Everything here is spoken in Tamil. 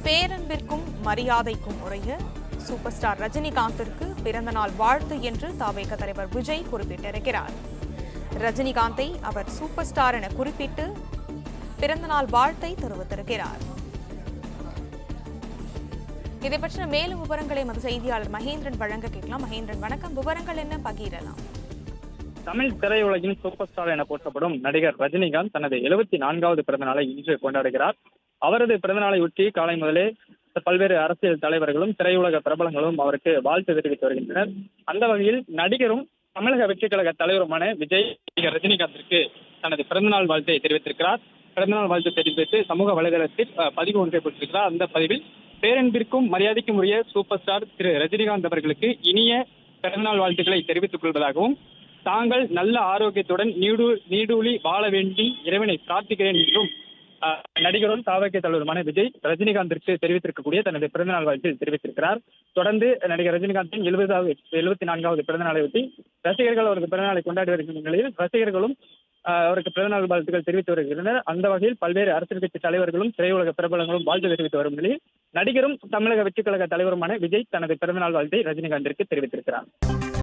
பேரன்பிற்கும் மரியாதைக்கும் உரிய சூப்பர் ஸ்டார் ரஜினிகாந்திற்கு பிறந்தநாள் வாழ்த்து என்று தவேக தலைவர் விஜய் குறிப்பிட்டிருக்கிறார். ரஜினிகாந்தை அவர் சூப்பர் ஸ்டார் என குறிப்பிட்டு பிறந்தநாள் வாழ்த்தை தெரிவித்திருக்கிறார். இதை பற்றின மேலும் விவரங்களை எமது செய்தியாளர் மகேந்திரன் வழங்க கேட்கலாம். மகேந்திரன், வணக்கம். விவரங்கள் என்ன பகிரலாம்? தமிழ் திரையுலகின் சூப்பர் ஸ்டார் என போற்றப்படும் நடிகர் ரஜினிகாந்த் தனது 74வது பிறந்தநாளை இன்று கொண்டாடுகிறார். அவரது பிறந்தநாளை ஒட்டி காலை முதலே பல்வேறு அரசியல் தலைவர்களும் திரையுலக பிரபலங்களும் அவருக்கு வாழ்த்து தெரிவித்து வருகின்றனர். அந்த வகையில் நடிகரும் தமிழக வெற்றிக் கழக தலைவருமான விஜய் நடிகர் ரஜினிகாந்திற்கு தனது பிறந்தநாள் வாழ்த்தை தெரிவித்திருக்கிறார். பிறந்தநாள் வாழ்த்து தெரிவித்து சமூக வலைதளத்தில் பதிவு ஒன்றை போட்டிருக்கிறார். அந்த பதிவில் பேரன்பிற்கும் மரியாதைக்கும் உரிய சூப்பர் ஸ்டார் திரு ரஜினிகாந்த் அவர்களுக்கு இனிய பிறந்தநாள் வாழ்த்துக்களை தெரிவித்துக் கொள்வதாகவும், தாங்கள் நல்ல ஆரோக்கியத்துடன் நீடூழி வாழ வேண்டி இறைவனை பிரார்த்திக்கிறேன் என்றும் நடிகரும் தவேக தலைவருமான விஜய் ரஜினிகாந்திற்கு தெரிவித்திருக்கக்கூடிய தனது பிறந்தநாள் வாழ்த்தில் தெரிவித்திருக்கிறார். தொடர்ந்து நடிகர் ரஜினிகாந்தின் 74வது பிறந்தநாளை ஒட்டி ரசிகர்கள் அவருக்கு பிறந்தநாளை கொண்டாடி வருகின்ற நிலையில் ரசிகர்களும் அவருக்கு பிறந்தநாள் வாழ்த்துக்கள் தெரிவித்து வருகின்றனர். அந்த வகையில் பல்வேறு அரசியல் கட்சி தலைவர்களும் திரையுலக பிரபலங்களும் வாழ்த்து தெரிவித்து வரும் நிலையில் நடிகரும் தமிழக வெற்றிக் கழக தலைவருமான விஜய் தனது பிறந்தநாள் வாழ்த்தை ரஜினிகாந்திற்கு தெரிவித்திருக்கிறார்.